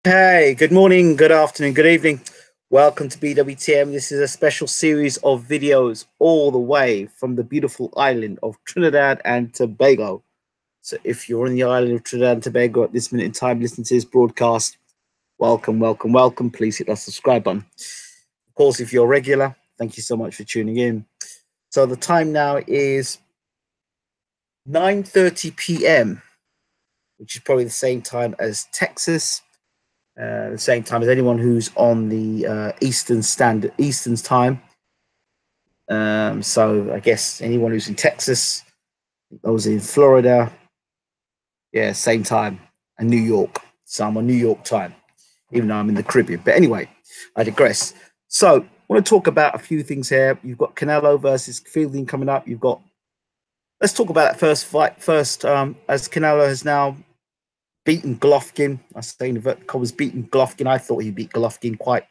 Hey, good morning, good afternoon, good evening. Welcome to BWTM. This is a special series of videos all the way from the beautiful island of Trinidad and Tobago. So, if you're on the island of Trinidad and Tobago at this minute in time listening to this broadcast, welcome, welcome, welcome. Please hit that subscribe button. Of course, if you're a regular, thank you so much for tuning in. So, the time now is 9:30 p.m., which is probably the same time as Texas. The same time as anyone who's on the Eastern's time. So I guess anyone who's in Texas, those in Florida, yeah, same time, and New York. So I'm on New York time, even though I'm in the Caribbean. But anyway, I digress. So I want to talk about a few things here. You've got Canelo versus Fielding coming up. Let's talk about that first fight first, as Canelo has now beaten Golovkin. I say in inverted commas, beaten Golovkin. I thought he beat Golovkin quite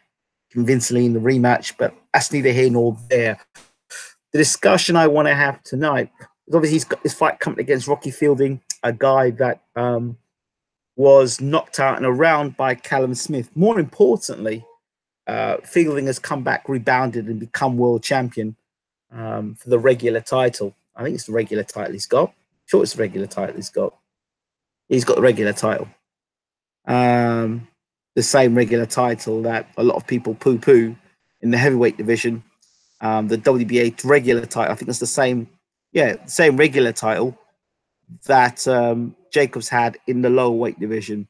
convincingly in the rematch, but that's neither here nor there. The discussion I want to have tonight is obviously he's got this fight coming against Rocky Fielding, a guy that was knocked out in a round by Callum Smith. More importantly, Fielding has come back, rebounded, and become world champion for the regular title. I think it's the regular title he's got. Sure, it's the regular title he's got. He's got the regular title. The same regular title that a lot of people poo-poo in the heavyweight division. The WBA regular title, I think it's the same regular title that Jacobs had in the lower weight division,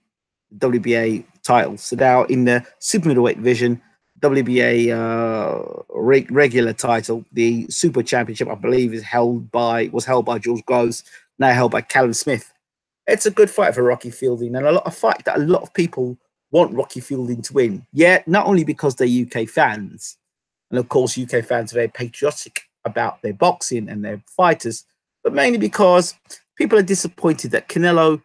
WBA title. So now in the super middleweight division, WBA regular title, the super championship, I believe, was held by George Groves, now held by Callum Smith. It's a good fight for Rocky Fielding, and a fight that a lot of people want Rocky Fielding to win. Yeah, not only because they're UK fans, and of course UK fans are very patriotic about their boxing and their fighters, but mainly because people are disappointed that Canelo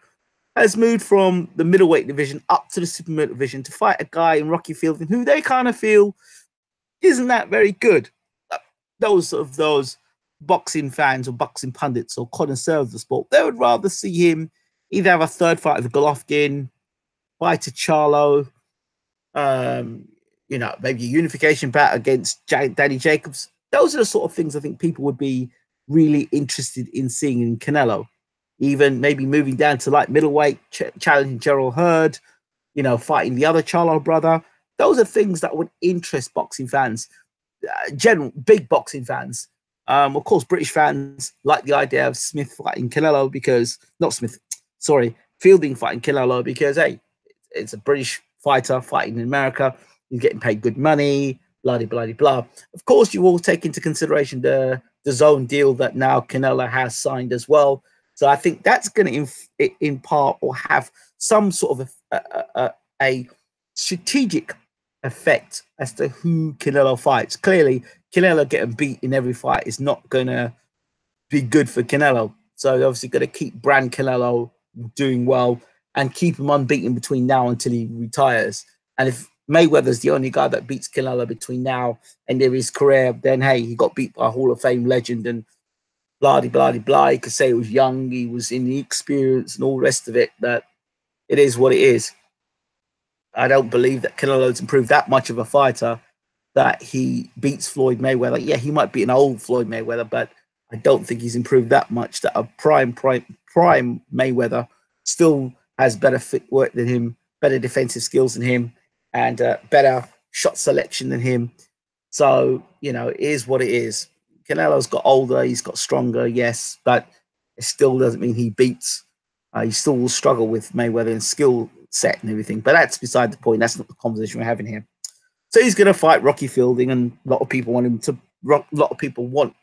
has moved from the middleweight division up to the super middleweight division to fight a guy in Rocky Fielding who they kind of feel isn't that very good. Those boxing fans or boxing pundits or connoisseurs of the sport, they would rather see him either have a third fight with Golovkin, fight a Charlo, maybe a unification bout against Danny Jacobs. Those are the sort of things I think people would be really interested in seeing in Canelo. Even maybe moving down to like middleweight, challenging Gerald Hurd, fighting the other Charlo brother. Those are things that would interest boxing fans, general big boxing fans. Of course, British fans like the idea of Smith fighting Canelo because not Smith, sorry, Fielding fighting Canelo because hey, it's a British fighter fighting in America. He's getting paid good money, blah blah blah. Of course, you will take into consideration the zone deal that now Canelo has signed as well. So I think that's going to impart or have some sort of a strategic effect as to who Canelo fights. Clearly, Canelo getting beat in every fight is not going to be good for Canelo. So obviously got to keep brand Canelo doing well and keep him unbeaten between now until he retires. And if Mayweather's the only guy that beats Canelo between now and end of his career, then hey, he got beat by a Hall of Fame legend and blah blah blah. He could say he was young, he was inexperienced, and all the rest of it. But it is what it is. I don't believe that Canelo's improved that much of a fighter that he beats Floyd Mayweather. Yeah, he might be an old Floyd Mayweather, but I don't think he's improved that much. That a prime Mayweather still has better footwork than him, better defensive skills than him, and better shot selection than him. So it is what it is. Canelo's got older, he's got stronger, yes, but it still doesn't mean he beats. He still will struggle with Mayweather in skill set and everything, but that's beside the point. That's not the conversation we're having here. So he's going to fight Rocky Fielding, and a lot of people want him to. A lot of people want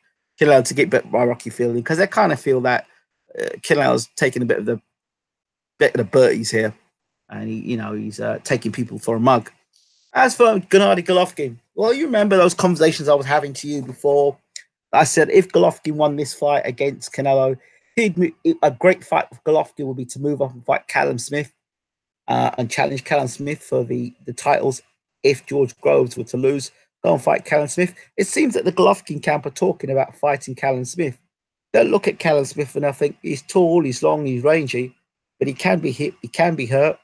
Canelo to get beat by Rocky Fielding because they kind of feel that Canelo's taking a bit of the birdies here, and he's taking people for a mug. As for Gennady Golovkin, well, you remember those conversations I was having to you before. I said if Golovkin won this fight against Canelo, a great fight for Golovkin would be to move up and fight Callum Smith and challenge Callum Smith for the titles. If George Groves were to lose, go and fight Callum Smith. It seems that the Golovkin camp are talking about fighting Callum Smith. They'll look at Callum Smith and I think he's tall, he's long, he's rangy, but he can be hit, he can be hurt.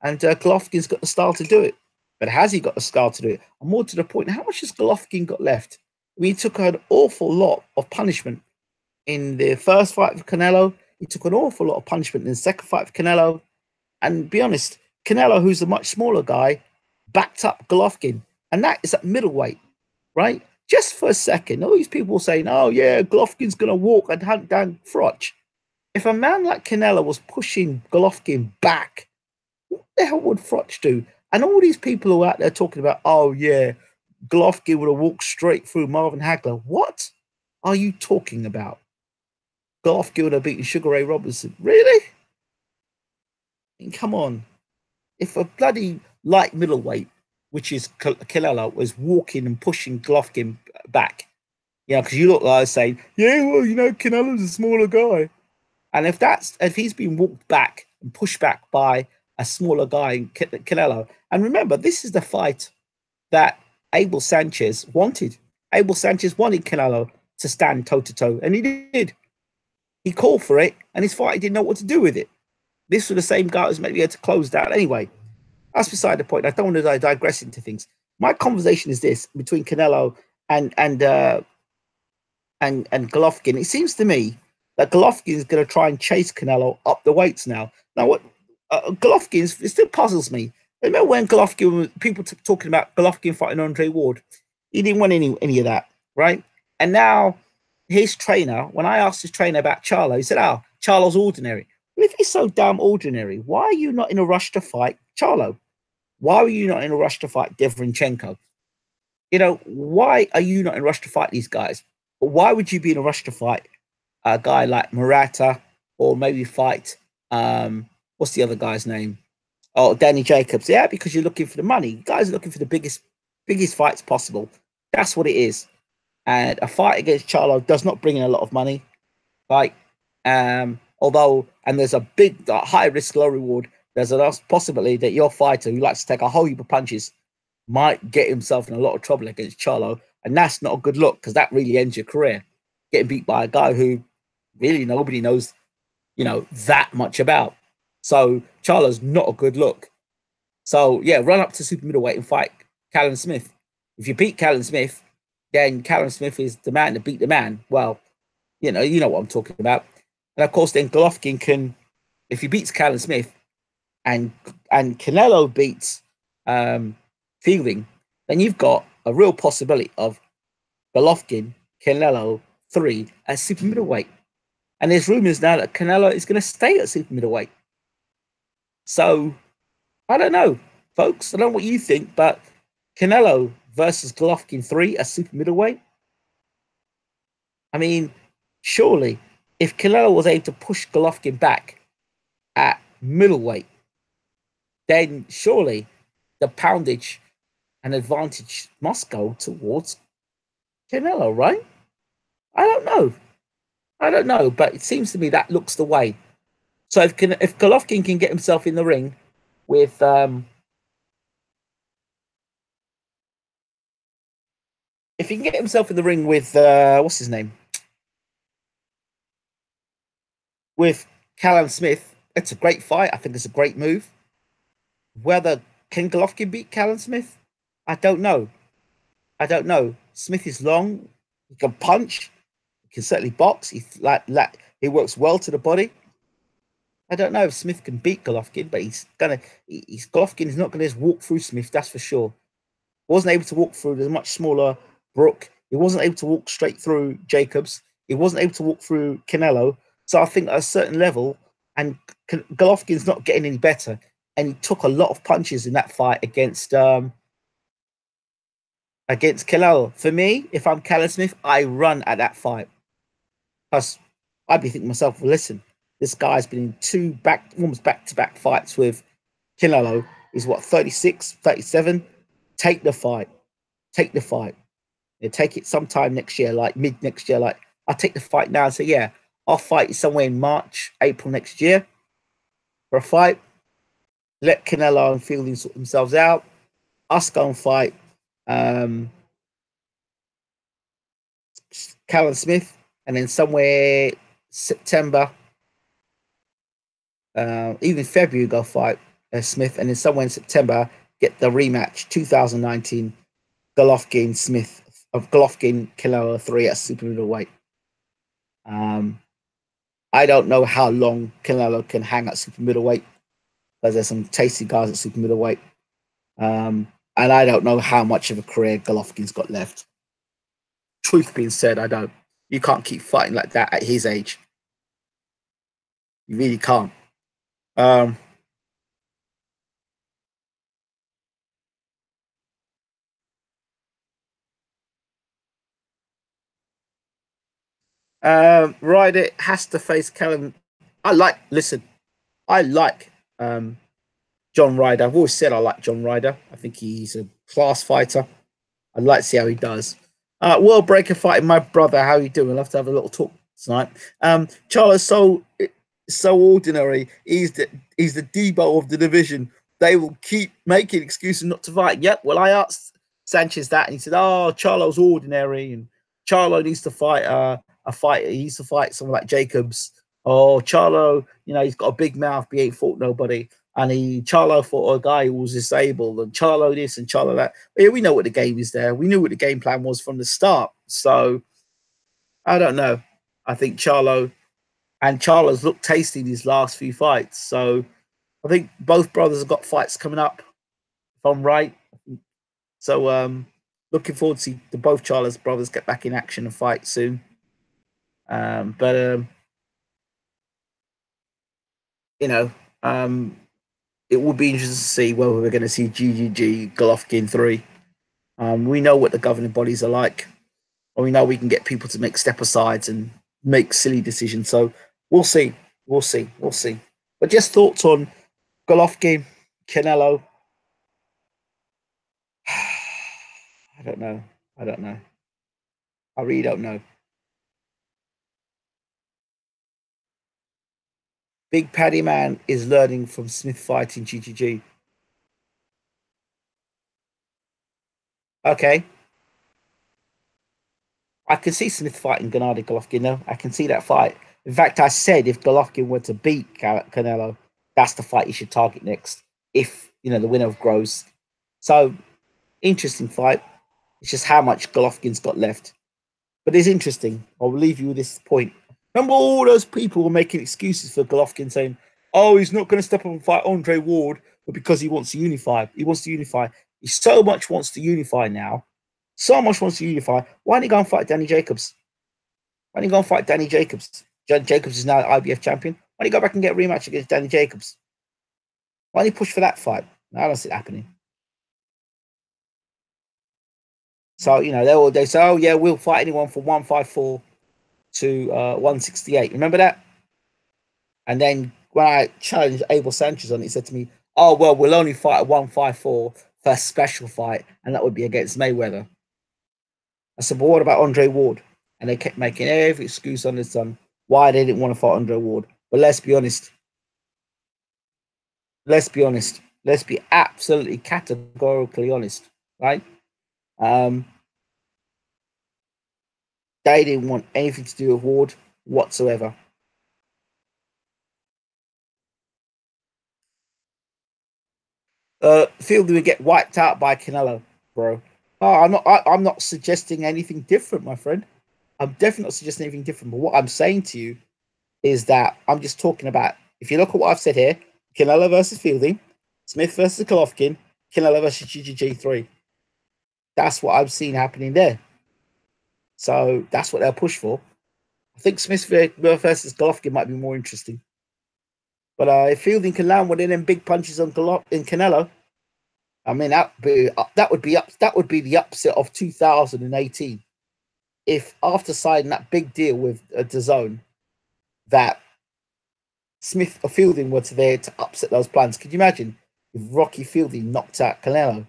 And Golovkin's got the style to do it. But has he got the style to do it? And more to the point, how much has Golovkin got left? I mean, he took an awful lot of punishment in the first fight with Canelo. He took an awful lot of punishment in the second fight with Canelo. And be honest, Canelo, who's a much smaller guy, backed up Golovkin. And that is at middleweight, right? Just for a second, all these people saying, oh, yeah, Golovkin's going to walk and hunt down Froch. If a man like Canelo was pushing Golovkin back, what the hell would Froch do? And all these people who are out there talking about, oh, yeah, Golovkin would have walked straight through Marvin Hagler. What are you talking about? Golovkin would have beaten Sugar Ray Robinson. Really? I mean, come on. If a bloody light middleweight, which is Canelo, was walking and pushing Golovkin back, because you look like saying, yeah, well, Canelo's a smaller guy. And if he's been walked back and pushed back by a smaller guy in Canelo, and remember, this is the fight that Abel Sanchez wanted. Abel Sanchez wanted Canelo to stand toe-to-toe, and he did. He called for it, and his fighter didn't know what to do with it. This was the same guy who's maybe had to close down. Anyway, that's beside the point. I don't want to digress into things. My conversation is this between Canelo and Golovkin. It seems to me that Golovkin is going to try and chase Canelo up the weights now. Now, what Golovkin, it still puzzles me. Remember when Golovkin, people talking about Golovkin fighting Andre Ward? He didn't want any of that, right? And now his trainer, when I asked his trainer about Charlo, he said, oh, Charlo's ordinary. Well, if he's so damn ordinary, why are you not in a rush to fight Charlo? Why are you not in a rush to fight Derevyanchenko? Why are you not in a rush to fight these guys? Why would you be in a rush to fight a guy like Murata, or maybe fight, what's the other guy's name? Oh, Danny Jacobs. Yeah, because you're looking for the money. You guys are looking for the biggest fights possible. That's what it is. And a fight against Charlo does not bring in a lot of money. Like, although, and there's a big, high risk, low reward. There's a possibility that your fighter who likes to take a whole heap of punches might get himself in a lot of trouble against Charlo. And that's not a good look, because that really ends your career. Getting beat by a guy who really nobody knows, that much about. So Charlo's not a good look. So yeah, run up to super middleweight and fight Callum Smith. If you beat Callum Smith, then Callum Smith is the man to beat the man. Well, you know what I'm talking about. And of course, then Golovkin can, if he beats Callum Smith and Canelo beats Fielding, then you've got a real possibility of Golovkin, Canelo 3 at super middleweight. And there's rumors now that Canelo is going to stay at super middleweight. So I don't know, folks. I don't know what you think, but Canelo versus Golovkin 3 at super middleweight. I mean, surely if Canelo was able to push Golovkin back at middleweight, then surely the poundage and advantage must go towards Canelo, right? I don't know, but it seems to me that looks the way. So if Golovkin can get himself in the ring with if he can get himself in the ring with what's his name? With Callum Smith, it's a great fight. I think it's a great move. Whether can Golovkin beat Callum Smith? I don't know. Smith is long. He can punch. He can certainly box. He works well to the body. I don't know if Smith can beat Golovkin, but Golovkin is not going to just walk through Smith. That's for sure. He wasn't able to walk through the much smaller Brook. He wasn't able to walk straight through Jacobs. He wasn't able to walk through Canelo. So I think at a certain level, and Golovkin's not getting any better, and he took a lot of punches in that fight against Canelo. For me, if I'm Callum Smith, I run at that fight. Plus, I'd be thinking to myself, well, listen, this guy's been in almost back-to-back fights with Canelo. He's 36, 37. Take the fight. Take it sometime next year, like mid next year. Like, I'll take the fight now and say, yeah, I'll fight somewhere in March, April next year for a fight. Let Canelo and Fielding sort themselves out. Us go and fight Callum Smith, and then somewhere September, even February, go fight Smith, and then somewhere in September get the rematch 2019 Golovkin Smith of Golovkin Canelo 3 at super middleweight. I don't know how long Canelo can hang at super middleweight because there's some tasty guys at super middleweight. And I don't know how much of a career Golovkin's got left. Truth being said, I don't. You can't keep fighting like that at his age. You really can't. Um, Ryder has to face Callum. Listen, I like John Ryder. I've always said I like John Ryder. I think he's a class fighter. I'd like to see how he does. World Breaker fighting my brother. How you doing? I'd love to have a little talk tonight. Charles, so ordinary. He's the Debo of the division. They will keep making excuses not to fight. Yep. Well, I asked Sanchez that, and he said, "Oh, Charlo's ordinary, and Charlo needs to fight a fight. He needs to fight someone like Jacobs. Oh, Charlo, he's got a big mouth, but he ain't fought nobody." And Charlo fought a guy who was disabled, and Charlo this and Charlo that. But yeah, we know what the game is there. We knew what the game plan was from the start. So I don't know. I think Charlo's looked tasty in his last few fights. So I think both brothers have got fights coming up, if I'm right. So looking forward to see both Charlo's brothers get back in action and fight soon. But you know, it will be interesting to see whether we're going to see GGG Golovkin 3. We know what the governing bodies are like, and we know we can get people to make step asides and make silly decisions. So we'll see. We'll see. We'll see. But just thoughts on Golovkin, Canelo. I don't know. I don't know. I really don't know. Big Paddy Man is learning from Smith fighting GGG. Okay. I can see Smith fighting Gennady Golovkin, though. I can see that fight. In fact, I said if Golovkin were to beat Canelo, that's the fight he should target next. If, the winner grows. So, interesting fight. It's just how much Golovkin's got left. But it's interesting. I'll leave you with this point. Remember all those people were making excuses for Golovkin saying, oh, he's not going to step up and fight Andre Ward, but because he wants to unify. He wants to unify. He so much wants to unify now. So much wants to unify. Why don't he go and fight Danny Jacobs? Why don't he go and fight Danny Jacobs? Jacobs is now IBF champion. Why don't he go back and get a rematch against Danny Jacobs? Why don't he push for that fight? I don't see it happening. So, they say, oh, yeah, we'll fight anyone from 154 to 168. Remember that? And then when I challenged Abel Sanchez on it, he said to me, oh, well, we'll only fight at 154 for a special fight, and that would be against Mayweather. I said, but what about Andre Ward? And they kept making every excuse on this why they didn't want to fight Andre Ward. But let's be honest. Let's be honest. Let's be absolutely categorically honest, right? They didn't want anything to do with Ward whatsoever. Fielding would get wiped out by Canelo, bro. Oh, I'm not suggesting anything different, my friend. I'm definitely not suggesting anything different. But what I'm saying to you is that I'm just talking about. If you look at what I've said here, Canelo versus Fielding, Smith versus Golovkin, Canelo versus GGG3. That's what I've seen happening there. So that's what they'll push for. I think Smith versus Golovkin might be more interesting. But if Fielding can land one of them big punches on Canelo, I mean that would be the upset of 2018. If after signing that big deal with DAZN, that Smith or Fielding were there to upset those plans. Could you imagine if Rocky Fielding knocked out Canelo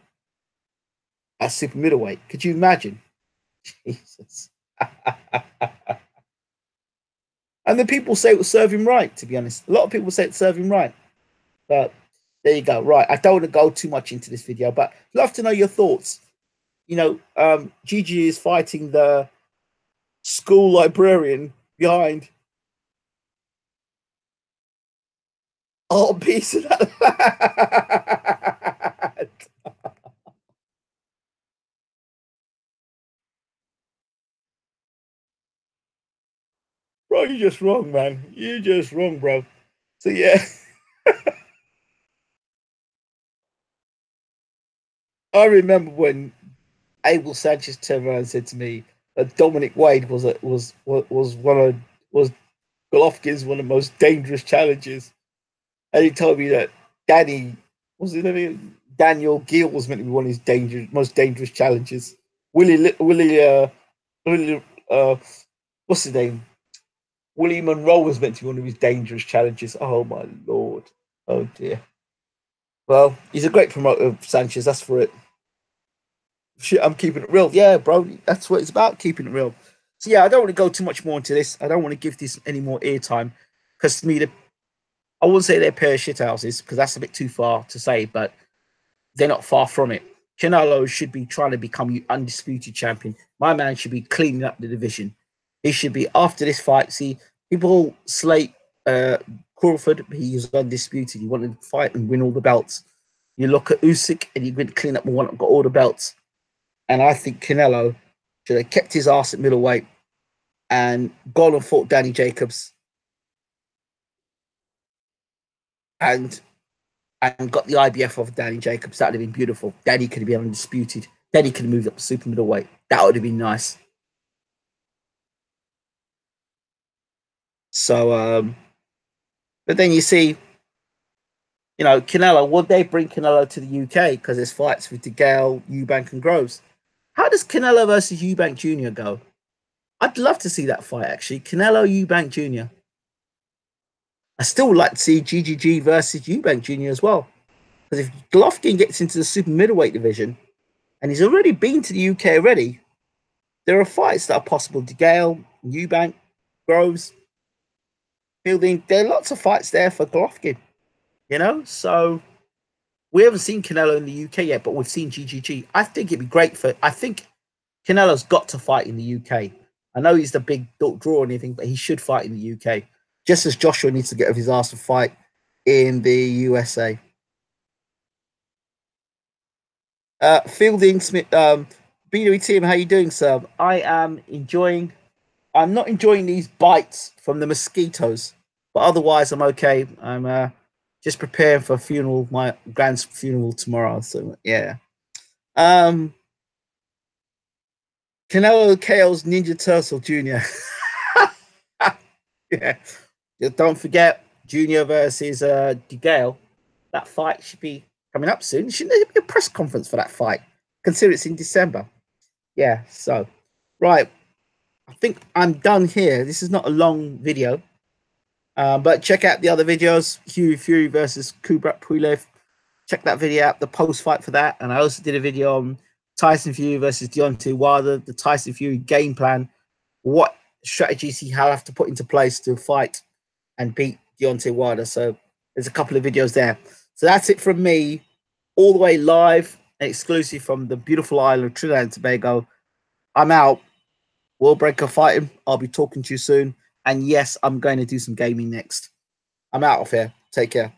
at super middleweight? Could you imagine? Jesus. And the people say it would serve him right, to be honest. A lot of people say it serve him right. But there you go. Right. I don't want to go too much into this video, but I'd love to know your thoughts. Gigi is fighting the school librarian behind. Oh, piece of that lad. Bro, you're just wrong, man. You're just wrong, bro. So yeah, I remember when Abel Sanchez turned around and said to me that Dominic Wade was one of was Golovkin's one of the most dangerous challenges, and he told me that Danny was it Daniel Gill was meant to be one of his most dangerous challenges. Willie what's his name? Willie Monroe was meant to be one of his dangerous challenges. Oh my lord! Oh dear. Well, he's a great promoter, Sanchez. That's for it. Shit, I'm keeping it real. Yeah, bro, that's what it's about, keeping it real. So yeah, I don't want to go too much more into this. I don't want to give this any more airtime because to me, I wouldn't say they're a pair of shit houses because that's a bit too far to say, but they're not far from it. Canelo should be trying to become undisputed champion. My man should be cleaning up the division. He should be after this fight. See, people slate Crawford. He is undisputed. He wanted to fight and win all the belts. You look at Usyk and he went clean up and got all the belts. And I think Canelo should have kept his ass at middleweight and gone and fought Danny Jacobs and got the IBF of Danny Jacobs. That would have been beautiful. Danny could have been undisputed. Danny could have moved up to super middleweight. That would have been nice. So, but then you see, Canelo, would they bring Canelo to the UK because there's fights with DeGale, Eubank, and Groves? How does Canelo versus Eubank Jr. go? I'd love to see that fight, actually. Canelo, Eubank Jr. I still would like to see GGG versus Eubank Jr. as well. Because if Golovkin gets into the super middleweight division, and he's already been to the UK already, there are fights that are possible. DeGale, Eubank, Groves, Fielding. There are lots of fights there for Golovkin, So we haven't seen Canelo in the UK yet, but we've seen GGG. I think it'd be great I think Canelo's got to fight in the UK. I know he's the big draw or anything, but he should fight in the UK. Just as Joshua needs to get off his ass to fight in the USA. Fielding Smith, BWTM, how you doing, sir? I'm not enjoying these bites from the mosquitoes, but otherwise I'm okay. I'm just preparing for my grand's funeral tomorrow. So yeah. Canelo KO's Ninja Turtle Jr. Yeah. Just don't forget Junior versus DeGale. That fight should be coming up soon. Shouldn't there be a press conference for that fight? Consider it's in December. Yeah, so right. I think I'm done here. This is not a long video. But check out the other videos. Hughie Fury versus Kubrat Pulev. Check that video out, the post-fight for that. And I also did a video on Tyson Fury versus Deontay Wilder, the Tyson Fury game plan, what strategies he have to put into place to fight and beat Deontay Wilder. So there's a couple of videos there. So that's it from me, all the way live and exclusive from the beautiful island of Trinidad and Tobago. I'm out. World Breaker fighting. I'll be talking to you soon. And yes, I'm going to do some gaming next. I'm out of here. Take care.